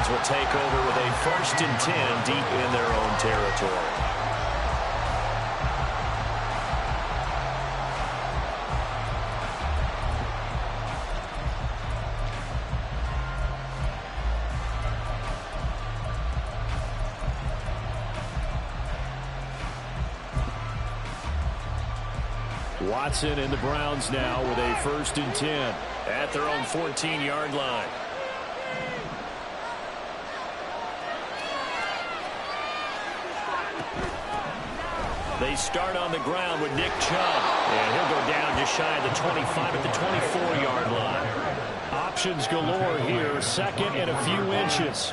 Browns will take over with a 1st and 10 deep in their own territory. Watson and the Browns now with a 1st and 10 at their own 14-yard line. They start on the ground with Nick Chubb. And he'll go down just shy of the 25 at the 24-yard line. Options galore here. 2nd and a few inches.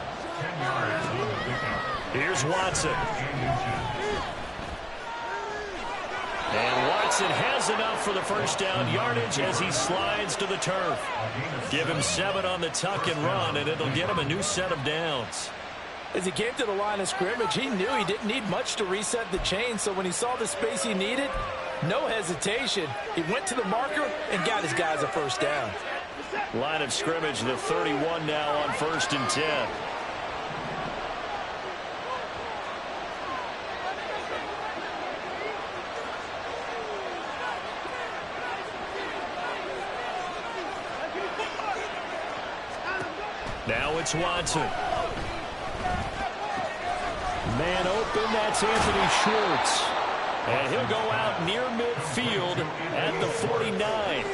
Here's Watson. And Watson has enough for the 1st down yardage as he slides to the turf. Give him 7 on the tuck and run, and it'll get him a new set of downs. As he came to the line of scrimmage, he knew he didn't need much to reset the chain, so when he saw the space he needed, no hesitation. He went to the marker and got his guys a 1st down. Line of scrimmage, the 31 now on 1st and 10. Now it's Watson. Man open, that's Anthony Schwartz. And he'll go out near midfield at the 49.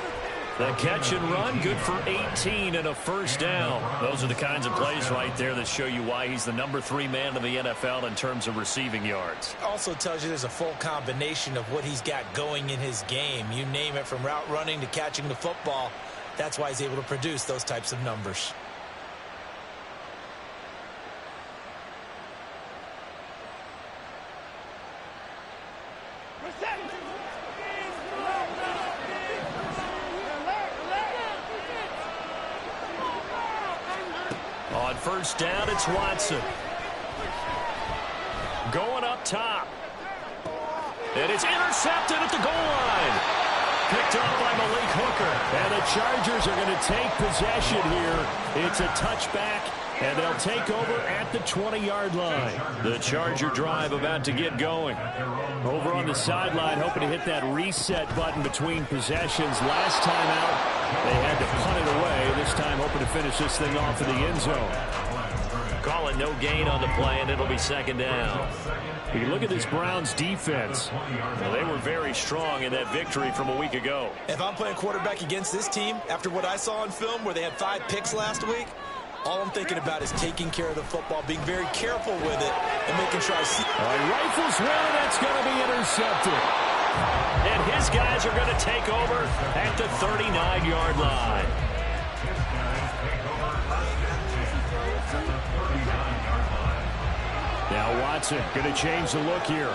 The catch and run, good for 18 and a 1st down. Those are the kinds of plays right there that show you why he's the number 3 man in the NFL in terms of receiving yards. Also tells you there's a full combination of what he's got going in his game. You name it, from route running to catching the football. That's why he's able to produce those types of numbers. On 1st down, it's Watson. Going up top. And it's intercepted at the goal line. Picked up by Malik Hooker. And the Chargers are going to take possession here. It's a touchback, and they'll take over at the 20-yard line. The Charger drive about to get going. Over on the sideline, hoping to hit that reset button between possessions. Last time out, they had to punt it away. This time, hoping to finish this thing off in the end zone. Call it no gain on the play, and it'll be 2nd down. You look at this Browns defense. Well, they were very strong in that victory from a week ago. If I'm playing quarterback against this team, after what I saw on film where they had 5 picks last week, all I'm thinking about is taking care of the football, being very careful with it, and making sure I see. Rifles one, that's going to be intercepted. And his guys are going to take over at the 39-yard line. Now Watson going to change the look here.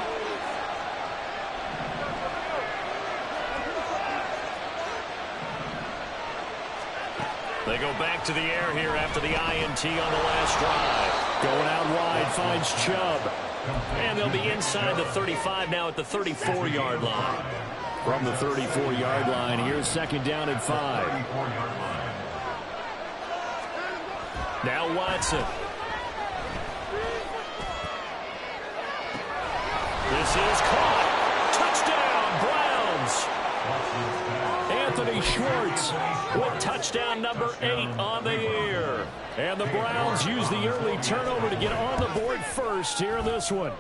They go back to the air here after the INT on the last drive. Going out wide, finds Chubb. And they'll be inside the 35 now at the 34-yard line. From the 34-yard line, here's 2nd down and 5. Now Watson. This is caught. Touchdown, Browns. Anthony Schwartz with touchdown number 8 on the year. And the Browns use the early turnover to get on the board first here in this one.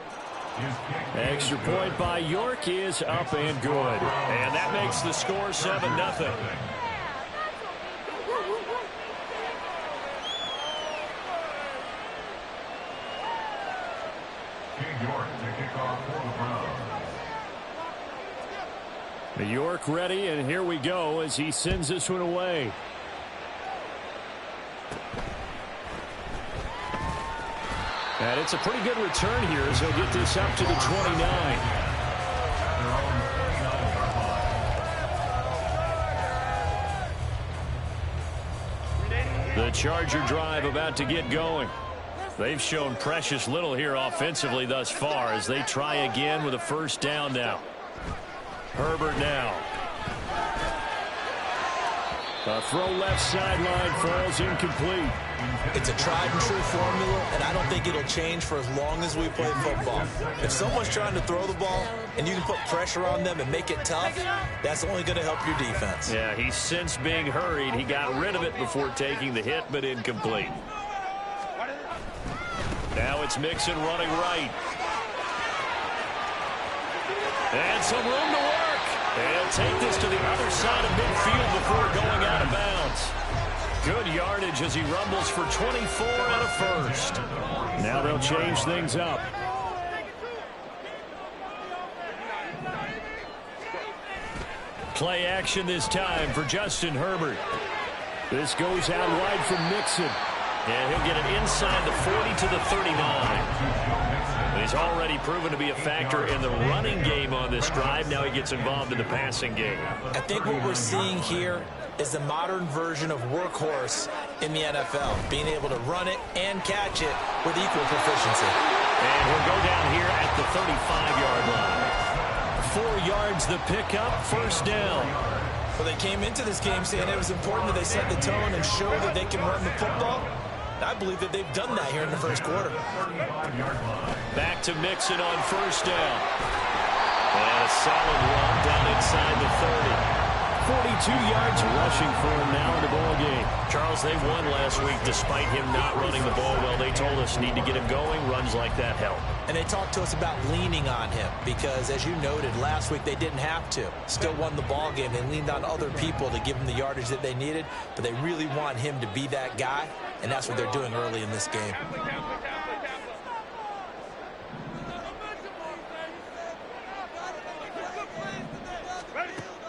Extra point by York is up and good. And that makes the score 7-0. York ready, and here we go as he sends this one away. And it's a pretty good return here as he'll get this up to the 29. The Charger drive about to get going. They've shown precious little here offensively thus far as they try again with a 1st down now. Herbert now. A throw left sideline falls incomplete. It's a tried-and-true formula, and I don't think it'll change for as long as we play football. If someone's trying to throw the ball and you can put pressure on them and make it tough, that's only going to help your defense. Yeah, he's since being hurried. He got rid of it before taking the hit, but incomplete. Now it's Mixon running right. And some room to work. And he'll take this to the other side of midfield before going out of bounds. Good yardage as he rumbles for 24 and a first. Now they'll change things up. Play action this time for Justin Herbert. This goes out wide from Mixon. And he'll get it inside the 40 to the 39. He's already proven to be a factor in the running game on this drive. Now he gets involved in the passing game. I think what we're seeing here is the modern version of workhorse in the NFL, being able to run it and catch it with equal proficiency. And he'll go down here at the 35-yard line. 4 yards the pickup, first down. Well, they came into this game saying it was important that they set the tone and show that they can run the football. I believe that they've done that here in the first quarter. Back to Mixon on first down. And a solid run down inside the 30. 42 yards rushing for him now in the ball game. Charles, they won last week despite him not running the ball well. They told us need to get him going. Runs like that help. And they talked to us about leaning on him because, as you noted, last week they didn't have to. Still won the ball game. They leaned on other people to give them the yardage that they needed, but they really want him to be that guy, and that's what they're doing early in this game.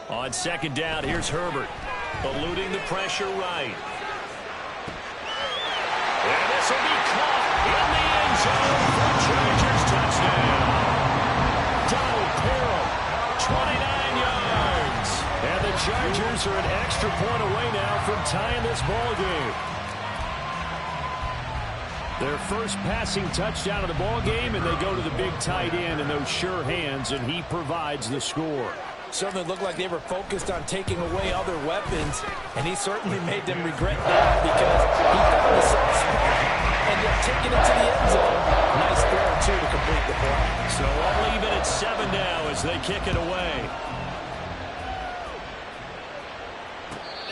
On second down, here's Herbert, eluding the pressure right. And this will be caught in the end zone for Chargers touchdown. Donald Parham, 29 yards. And the Chargers are an extra point away now from tying this ball game. Their first passing touchdown of the ball game, and they go to the big tight end in those sure hands, and he provides the score. Certainly looked like they were focused on taking away other weapons, and he certainly made them regret that because he found the soft spot and yet taking it to the end zone. Nice throw, too, to complete the play. So all even at 7 now as they kick it away.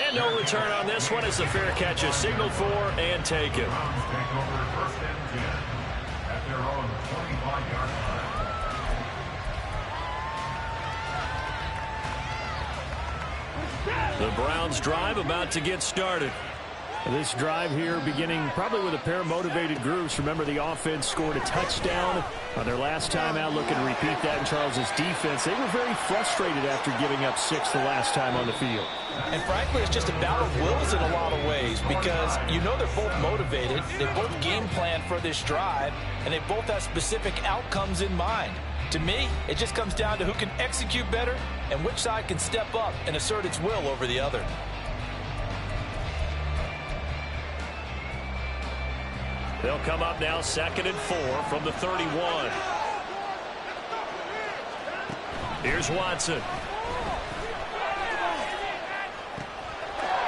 And no return on this one as the fair catch is signaled for and taken. The Browns drive about to get started. This drive here beginning probably with a pair of motivated groups. Remember, the offense scored a touchdown on their last time out. Looking to repeat that in Charles's defense. They were very frustrated after giving up 6 the last time on the field. And frankly, it's just a battle of wills in a lot of ways because you know they're both motivated. They both game plan for this drive, and they both have specific outcomes in mind. To me, it just comes down to who can execute better and which side can step up and assert its will over the other. They'll come up now 2nd and 4 from the 31. Here's Watson.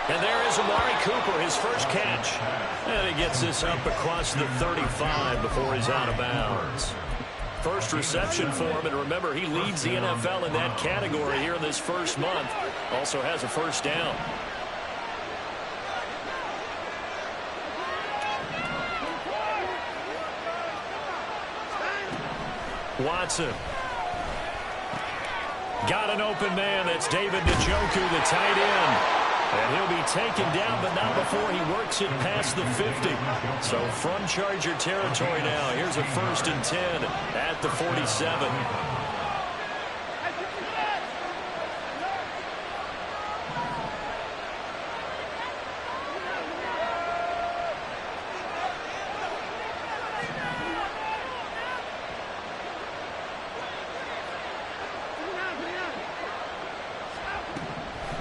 And there is Amari Cooper, his first catch. And he gets this up across the 35 before he's out of bounds. First reception for him, and remember, he leads the NFL in that category here in this first month. Also has a first down. Watson. Got an open man. That's David Njoku, the tight end. And he'll be taken down, but not before he works it past the 50. So from Charger territory now, here's a 1st and 10 at the 47.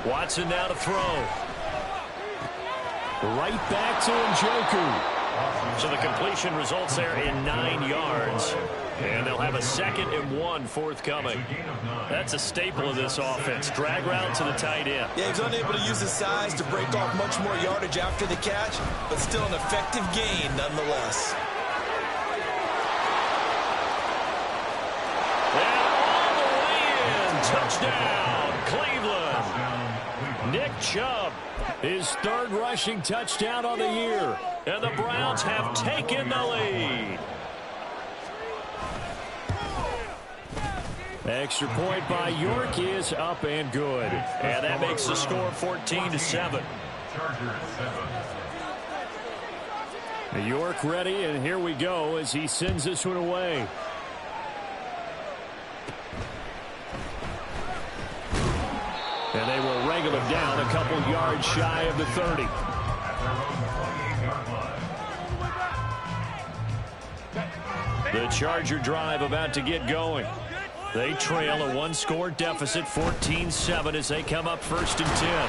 Watson now to throw. Right back to Njoku. So the completion results there in 9 yards. And they'll have a 2nd and 1 forthcoming. That's a staple of this offense. Drag route to the tight end. Yeah, he's unable to use his size to break off much more yardage after the catch, but still an effective gain nonetheless. And all the way in. Touchdown, Cleveland. Nick Chubb, his 3rd rushing touchdown on the year. And the Browns have taken the lead. Extra point by York is up and good. And that makes the score 14-7. York ready, and here we go as he sends this one away. And they will wrangle him down a couple yards shy of the 30. The Charger drive about to get going. They trail a 1-score deficit, 14-7, as they come up 1st and 10.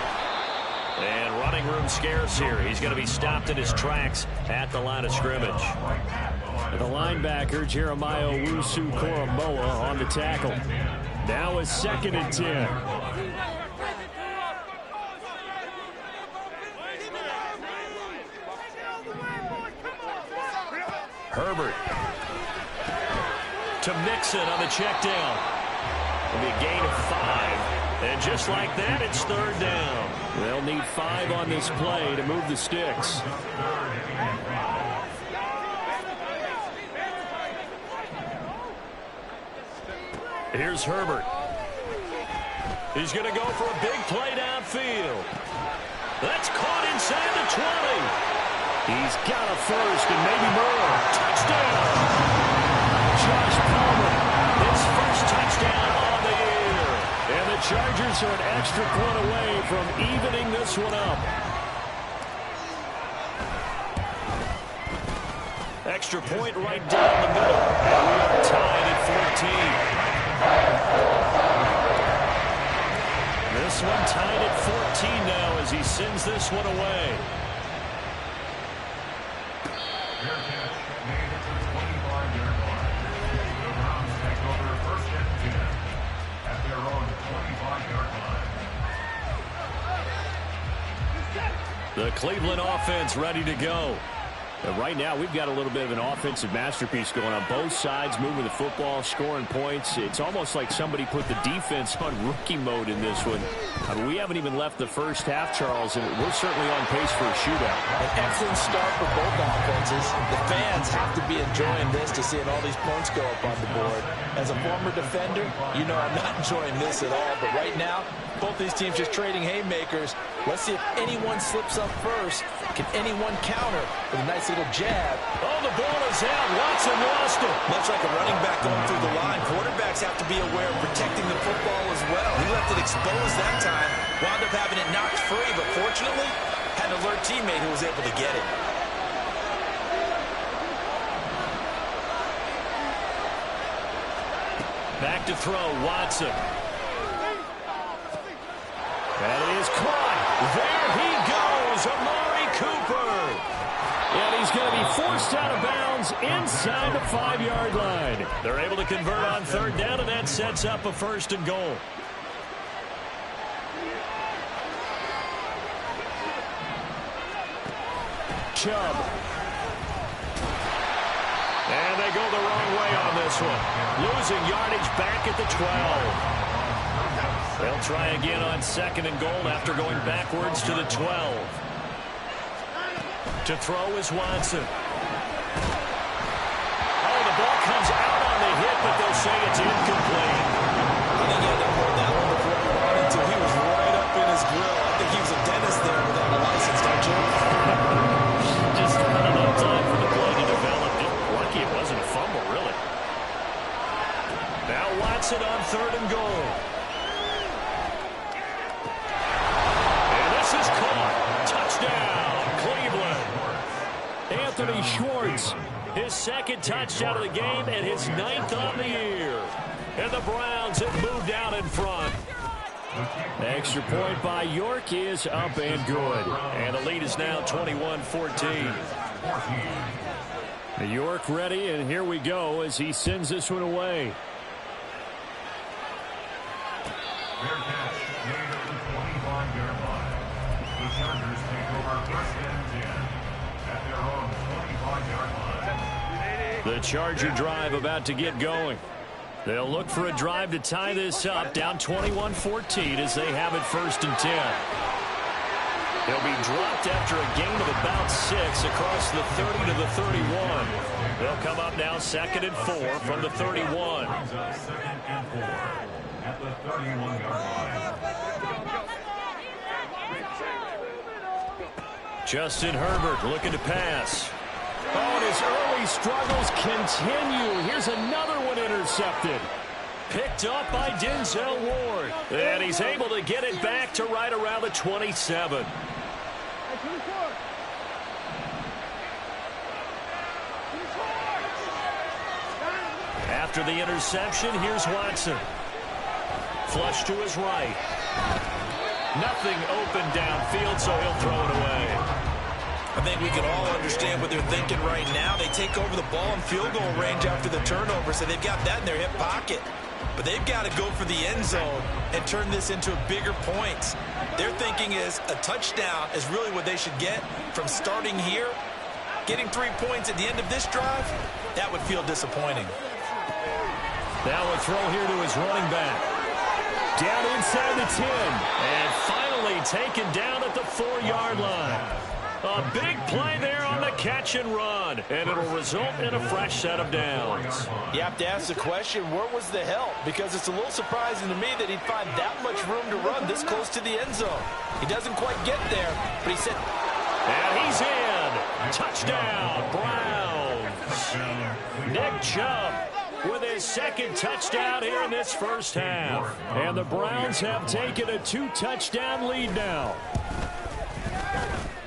And running room scarce here. He's going to be stopped in his tracks at the line of scrimmage. The linebacker, Jeremiah Owusu-Koramoah, on the tackle. Now it's 2nd and 10. Herbert to Mixon on the check down. It'll be a gain of 5. And just like that, it's 3rd down. They'll need 5 on this play to move the sticks. Here's Herbert. He's going to go for a big play downfield. That's caught inside the 20. He's got a 1st and maybe more. Touchdown! Josh Palmer, his 1st touchdown on the year. And the Chargers are an extra point away from evening this one up. Extra point right down the middle. And we are tied at 14. This one tied at 14 now as he sends this one away. The Cleveland offense ready to go. And right now, we've got a little bit of an offensive masterpiece going on. Both sides moving the football, scoring points. It's almost like somebody put the defense on rookie mode in this one. I mean, we haven't even left the first half, Charles, and we're certainly on pace for a shootout. An excellent start for both offenses. The fans have to be enjoying this to seeing all these points go up on the board. As a former defender, you know I'm not enjoying this at all. But right now, both these teams just trading haymakers. Let's see if anyone slips up first. Can anyone counter with a nice little jab? Oh, the ball is out. Watson lost it. Much like a running back going through the line, quarterbacks have to be aware of protecting the football as well. He left it exposed that time. Wound up having it knocked free, but fortunately, had an alert teammate who was able to get it. Back to throw, Watson. That is caught. There he goes, Amari Cooper. And he's going to be forced out of bounds inside the 5-yard line. They're able to convert on 3rd down, and that sets up a 1st and goal. Chubb. And they go the wrong way on this one. Losing yardage back at the 12. They'll try again on 2nd and goal after going backwards to the 12. To throw is Watson. Oh, the ball comes out on the hit, but they'll say it's incomplete. I think he had to hold that one before he ran until he was right up in his grill. I think he was a dentist there without a license, don't you? Just not enough time for the play to develop. Lucky it wasn't a fumble, really. Now Watson on 3rd and goal. Is caught. Touchdown, Cleveland. Anthony Schwartz. His 2nd touchdown of the game and his 9th on the year. And the Browns have moved out in front. Extra point by York is up and good. And the lead is now 21-14. York ready, and here we go as he sends this one away. Fair catch made at the 25-yard line. The Chargers take over first and 10 at their own 25-yard line. The Charger drive about to get going. They'll look for a drive to tie this up, down 21-14 as they have it first and 10. They'll be dropped after a gain of about 6 across the 30 to the 31. They'll come up now second and 4 from the 31. Second and 4 at the 31-yard line. Justin Herbert looking to pass. Oh, and his early struggles continue. Here's another one intercepted. Picked up by Denzel Ward. And he's able to get it back to right around the 27. After the interception, here's Watson. Flush to his right. Nothing open downfield, so he'll throw it away. I think we can all understand what they're thinking right now. They take over the ball in field goal range after the turnover, so they've got that in their hip pocket. But they've got to go for the end zone and turn this into bigger points. Their thinking is a touchdown is really what they should get from starting here. Getting 3 points at the end of this drive, that would feel disappointing. Now a throw here to his running back. Down inside the 10. And finally taken down at the 4-yard line. A big play there on the catch and run. And it'll result in a fresh set of downs. You have to ask the question, where was the help? Because it's a little surprising to me that he'd find that much room to run this close to the end zone. He doesn't quite get there, but he said... And he's in. Touchdown, Browns. Nick Chubb with his second touchdown here in this first half. And the Browns have taken a 2-touchdown lead now.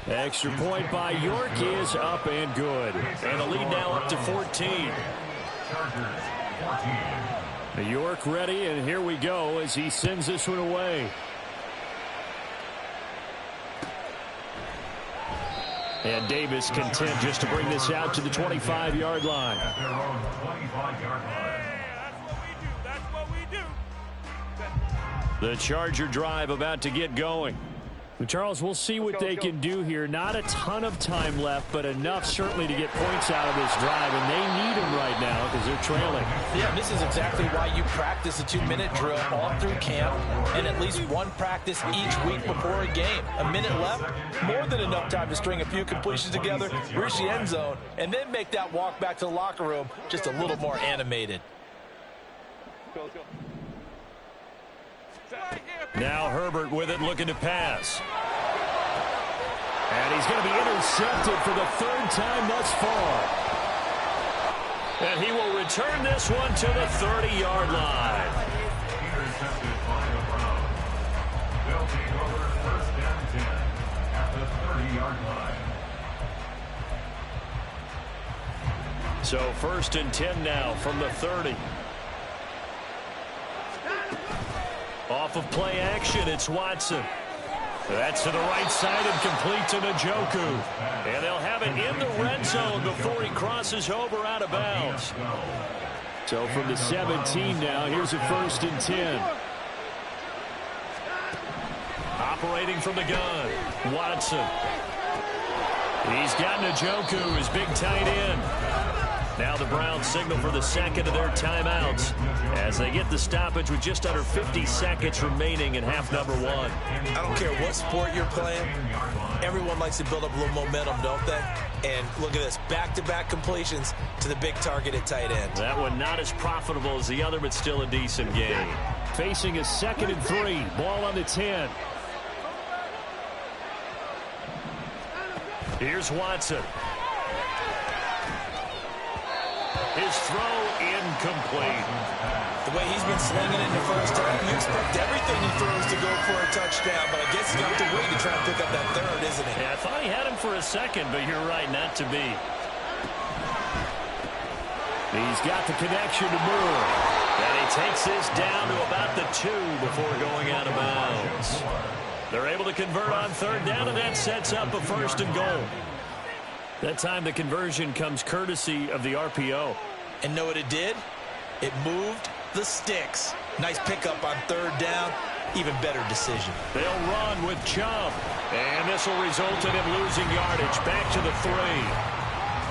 Extra point by York is up and good. And the lead now up to 14. Chargers 14. York ready, and here we go as he sends this one away. And Davis content just to bring this out to the 25-yard line. At their own 25-yard line. That's what we do. The Charger drive about to get going. Well, Charles, we'll see what they can do here. Not a ton of time left, but enough certainly to get points out of this drive, and they need them right now because they're trailing. Yeah, this is exactly why you practice a 2-minute drill all through camp and at least one practice each week before a game. A minute left, more than enough time to string a few completions together, reach the end zone, and then make that walk back to the locker room just a little more animated. Now Herbert with it, looking to pass. And he's going to be intercepted for the 3rd time thus far. And he will return this one to the 30-yard line. Intercepted by the Browns. They'll take over first and 10 at the 30-yard line. So first and 10 now from the 30. Off of play action, it's Watson. That's to the right side and complete to Njoku. And they'll have it in the red zone before he crosses over out of bounds. So from the 17 now, here's a first and 10. Operating from the gun, Watson. He's got Njoku, his big tight end. Now the Browns signal for the second of their timeouts as they get the stoppage with just under 50 seconds remaining in half number 1. I don't care what sport you're playing. Everyone likes to build up a little momentum, don't they? And look at this, back-to-back completions to the big target at tight end. That one not as profitable as the other, but still a decent game. Facing a 2nd and 3, ball on the 10. Here's Watson. His throw incomplete. The way he's been slinging it in the first half, you expect everything he throws to go for a touchdown, but I guess he's got to wait to try and pick up that 3rd, isn't he? Yeah, I thought he had him for a second, but you're right, not to be. He's got the connection to Moore. And he takes this down to about the 2 before going out of bounds. They're able to convert on 3rd down, and that sets up a 1st and goal. That time the conversion comes courtesy of the RPO. And know what it did? It moved the sticks. Nice pickup on third down. Even better decision. They'll run with Chubb. And this will result in him losing yardage. Back to the 3.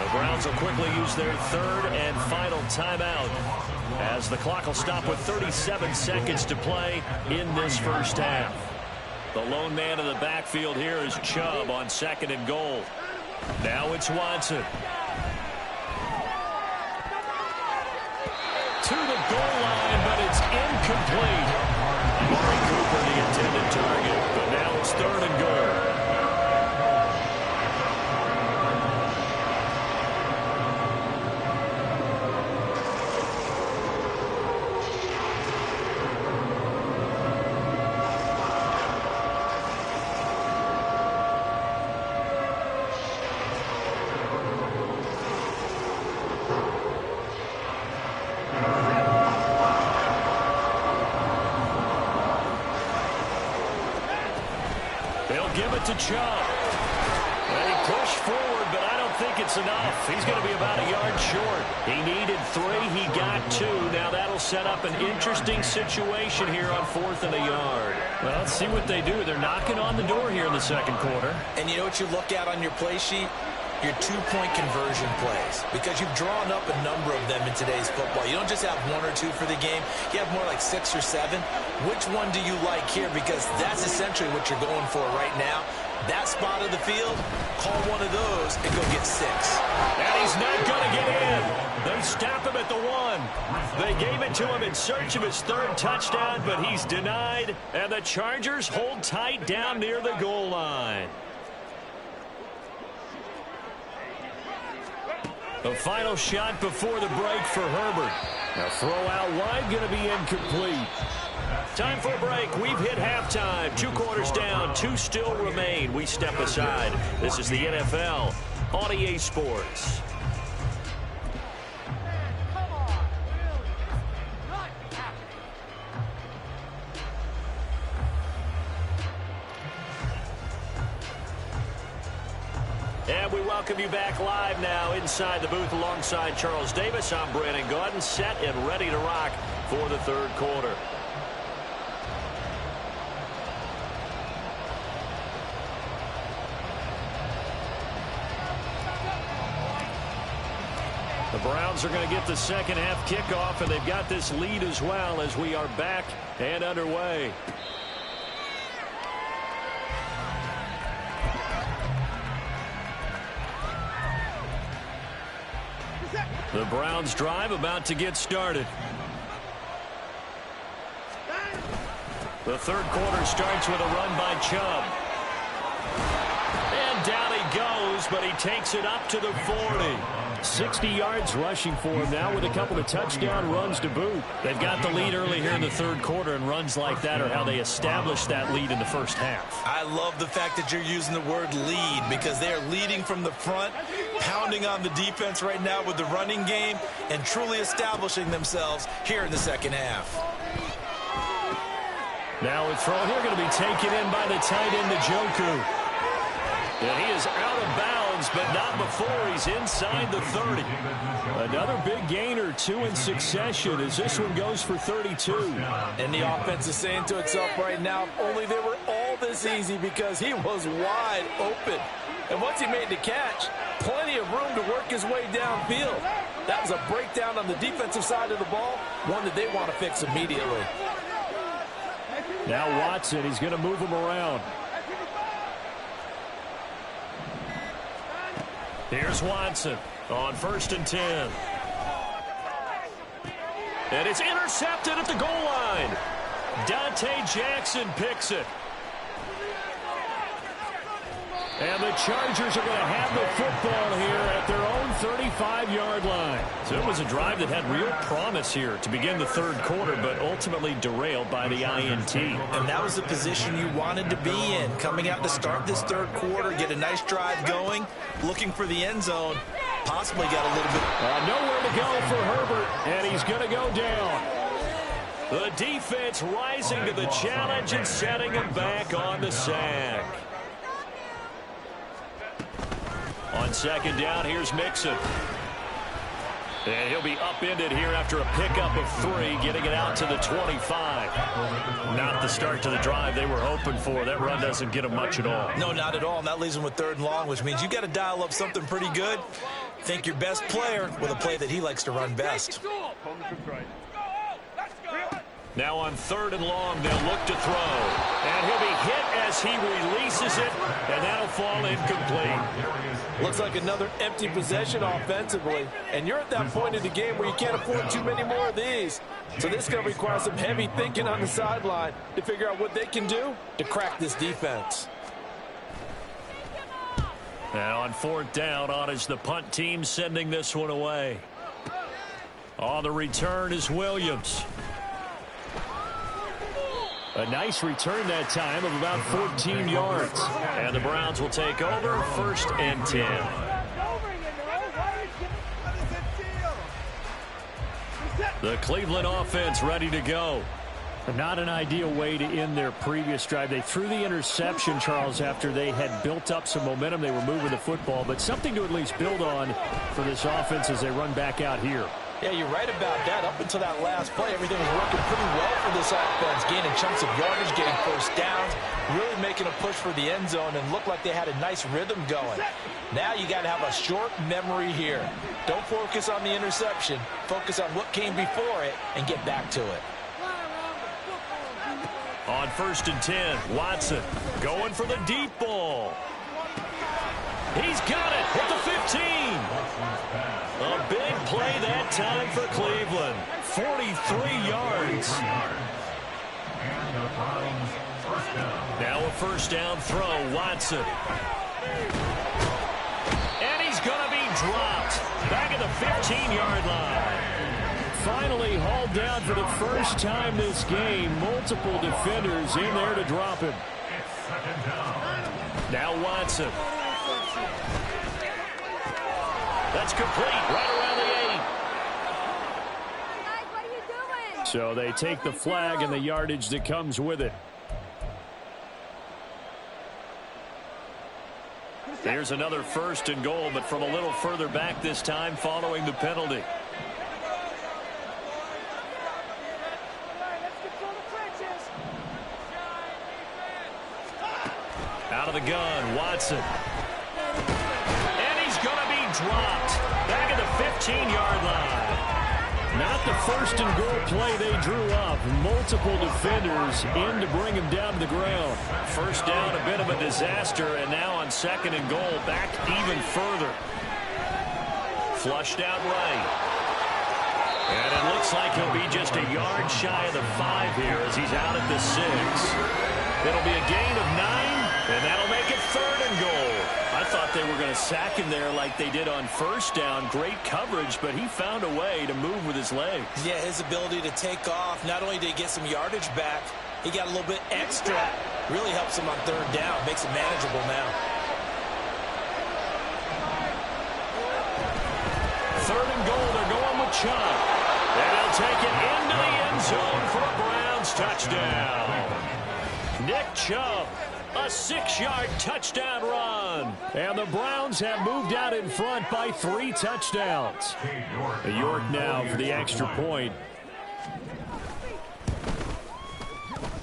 The Browns will quickly use their third and final timeout, as the clock will stop with 37 seconds to play in this first half. The lone man in the backfield here is Chubb on 2nd and goal. Now it's Watson. To the goal line, but it's incomplete. Amari Cooper, the intended target, but now it's 3rd and goal. To Chubb. And he pushed forward, but I don't think it's enough. He's going to be about a yard short. He needed 3. He got 2. Now that'll set up an interesting situation here on 4th and a yard. Well, let's see what they do. They're knocking on the door here in the second quarter. And you know what you look at on your play sheet? Your 2-point conversion plays, because you've drawn up a number of them in today's football. You don't just have 1 or 2 for the game. You have more like 6 or 7. Which one do you like here? Because that's essentially what you're going for right now. That spot of the field, call one of those and go get 6. And he's not going to get in. They stop him at the 1. They gave it to him in search of his 3rd touchdown, but he's denied. And the Chargers hold tight down near the goal line. The final shot before the break for Herbert. Now throw out wide, going to be incomplete. Time for a break. We've hit halftime. 2 quarters down. 2 still remain. We step aside. This is the NFL on EA Sports. And we welcome you back live now inside the booth alongside Charles Davis. I'm Brandon Gaudin, set and ready to rock for the 3rd quarter. The Browns are going to get the second half kickoff, and they've got this lead as well as we are back and underway. The Browns drive about to get started. The 3rd quarter starts with a run by Chubb. And down he goes, but he takes it up to the 40. 60 yards rushing for him now with a couple of touchdown runs to boot. They've got the lead early here in the 3rd quarter, and runs like that are how they establish that lead in the first half. I love the fact that you're using the word lead, because they are leading from the front, pounding on the defense right now with the running game, and truly establishing themselves here in the second half. Now a throw here going to be taken in by the tight end, Njoku. And he is out of bounds, but not before he's inside the 30. Another big gain or 2 in succession as this one goes for 32. And the offense is saying to itself right now, if only they were all this easy, because he was wide open. And once he made the catch, plenty of room to work his way downfield. That was a breakdown on the defensive side of the ball, one that they want to fix immediately. Now Watson, he's going to move him around. Here's Watson on 1st and 10. And it's intercepted at the goal line. Dante Jackson picks it. And the Chargers are going to have the football here at their own 35-yard line. So it was a drive that had real promise here to begin the 3rd quarter, but ultimately derailed by the INT. And that was the position you wanted to be in, coming out to start this 3rd quarter, get a nice drive going, looking for the end zone, possibly got a little bit. Nowhere to go for Herbert, and he's going to go down. The defense rising to the challenge and setting him back on the sack. On On second down, here's Mixon. And he'll be upended here after a pickup of 3, getting it out to the 25. Not the start to the drive they were hoping for. That run doesn't get them much at all. No, not at all. And that leaves them with 3rd and long, which means you got to dial up something pretty good. Think your best player with a play that he likes to run best. Now on 3rd and long, they'll look to throw. And he'll be hit as he releases it, and that'll fall incomplete. Looks like another empty possession offensively. And you're at that point in the game where you can't afford too many more of these. So this is going to require some heavy thinking on the sideline to figure out what they can do to crack this defense. Now on 4th down, on is the punt team sending this one away. On the return is Williams. A nice return that time of about 14 yards. And the Browns will take over 1st and 10. The Cleveland offense ready to go. Not an ideal way to end their previous drive. They threw the interception, Charles, after they had built up some momentum. They were moving the football, but something to at least build on for this offense as they run back out here. Yeah, you're right about that. Up until that last play, everything was working pretty well for this offense. Gaining chunks of yardage, getting 1st downs, really making a push for the end zone, and looked like they had a nice rhythm going. Now you got to have a short memory here. Don't focus on the interception. Focus on what came before it and get back to it. On 1st and 10, Watson going for the deep ball. He's got it at the 15. A big play that time for Cleveland. 43 yards. Now a 1st down throw, Watson. And he's going to be dropped back at the 15-yard line. Finally hauled down for the first time this game. Multiple defenders in there to drop him. Now Watson. That's complete right around the 8. Guys, what are you doing? So they take the flag and the yardage that comes with it. There's another 1st and goal, but from a little further back this time following the penalty. Out of the gun, Watson. And he's going to be dropped back at the 15-yard line. Not the 1st and goal play they drew up. Multiple defenders in to bring him down to the ground. 1st down, a bit of a disaster, and now on 2nd and goal, back even further. Flushed out right. And it looks like he'll be just a yard shy of the 5 here as he's out at the 6. It'll be a gain of 9, and that'll make it 3rd and goal. I thought they were going to sack him there like they did on 1st down. Great coverage, but he found a way to move with his legs. Yeah, his ability to take off, not only did he get some yardage back, he got a little bit extra. Really helps him on 3rd down. Makes it manageable now. 3rd and goal, they're going with Chubb. And he'll take it into the end zone for a Browns touchdown. Nick Chubb, a 6-yard touchdown run. And the Browns have moved out in front by 3 touchdowns. York now for the extra point.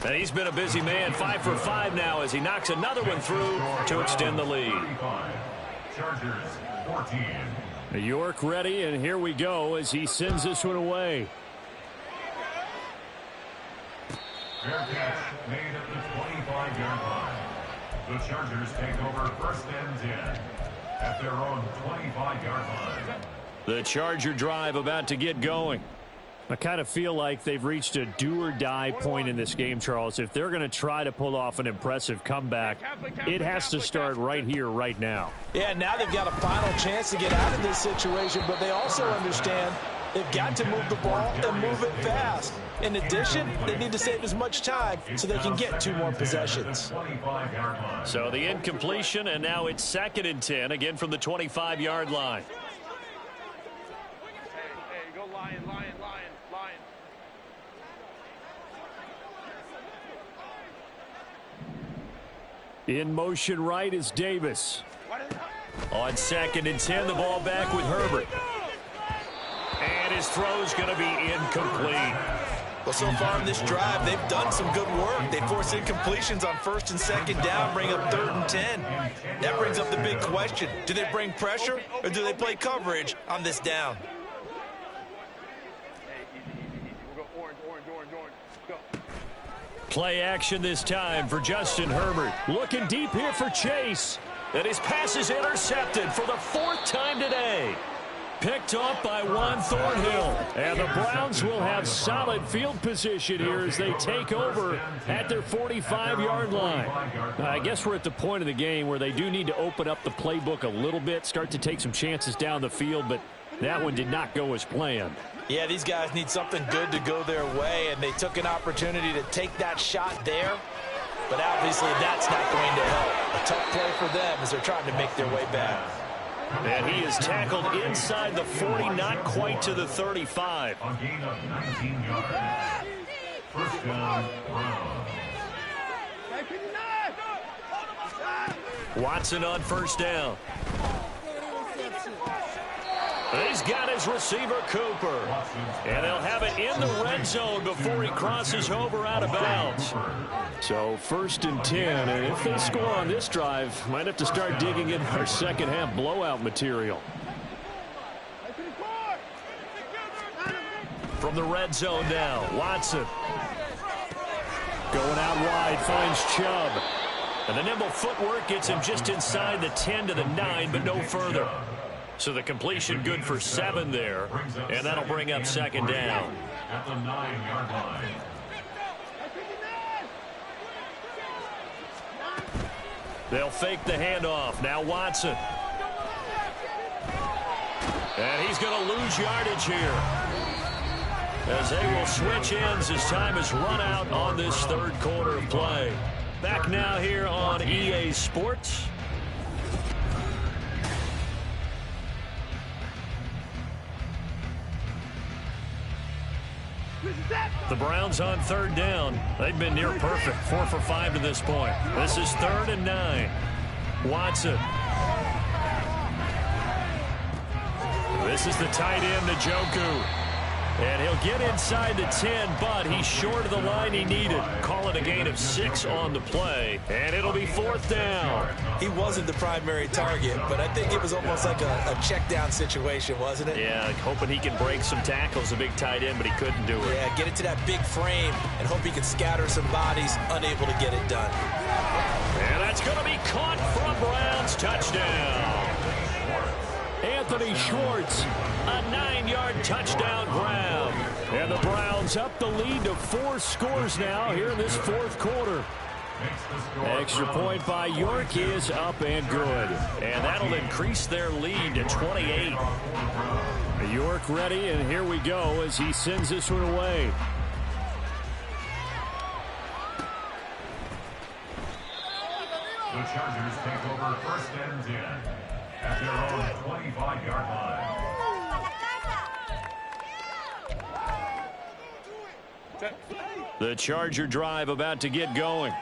And he's been a busy man, 5 for 5 now as he knocks another one through to extend the lead. Chargers 14. York ready, and here we go as he sends this one away. Fair catch made at the 25-yard line. The Chargers take over 1st and 10 at their own 25-yard line. The Charger drive about to get going. I kind of feel like they've reached a do-or-die point in this game, Charles. If they're going to try to pull off an impressive comeback, it has to start right here, right now. Yeah, now they've got a final chance to get out of this situation, but they also understand they've got to move the ball and move it fast. In addition, they need to save as much time so they can get 2 more possessions. So the incompletion, and now it's 2nd and 10, again from the 25-yard line. Hey, go Lion, Lion, Lion, Lion. In motion right is Davis. On 2nd and 10, the ball back with Herbert. And his throw's going to be incomplete. Well, so far in this drive, they've done some good work. They force incompletions on 1st and 2nd down, bring up 3rd and 10. That brings up the big question. Do they bring pressure or do they play coverage on this down? We'll go orange. Go. Play action this time for Justin Herbert. Looking deep here for Chase. And his pass is intercepted for the 4th time today. Picked off by Juan Thornhill. And the Browns will have solid field position here as they take over at their 45-yard line. I guess we're at the point of the game where they do need to open up the playbook a little bit, start to take some chances down the field, but that one did not go as planned. Yeah, these guys need something good to go their way, and they took an opportunity to take that shot there. But obviously that's not going to help. A tough play for them as they're trying to make their way back. And he is tackled inside the 40, not quite to the 35. A gain of 19 yards. First down, Browns. Watson on 1st down. He's got his receiver, Cooper. And they'll have it in the red zone before he crosses over out of bounds. So 1st and 10, and if they score on this drive, might have to start digging in our second half blowout material. From the red zone now, Watson. Going out wide, finds Chubb. And the nimble footwork gets him just inside the 10 to the 9, but no further. So the completion good for 7 there, and that'll bring up 2nd down. At the 9-yard line. They'll fake the handoff. Now Watson. And he's going to lose yardage here, as they will switch ends as time is run out on this 3rd quarter of play. Back now here on EA Sports. The Browns on 3rd down. They've been near perfect, 4 for 5 to this point. This is 3rd and 9. Watson. This is the tight end, Njoku. And he'll get inside the 10, but he's short of the line he needed. Call it a gain of 6 on the play, and it'll be 4th down. He wasn't the primary target, but I think it was almost like a check down situation, wasn't it? Yeah, hoping he can break some tackles, a big tight end, but he couldn't do it. Yeah, get it to that big frame and hope he can scatter some bodies, unable to get it done. And that's going to be caught for a Browns touchdown. Anthony Schwartz, A 9-yard touchdown grab. and the Browns up the lead to 4 scores now here in this 4th quarter. Extra point by York is up and good. And that'll increase their lead to 28. York ready, and here we go as he sends this one away. The Chargers take over 1st and 10 at their own 25-yard line. The Charger drive about to get going.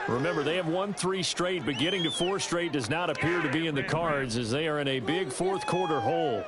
Remember, they have won 3 straight, but getting to 4 straight does not appear to be in the cards as they are in a big 4th quarter hole.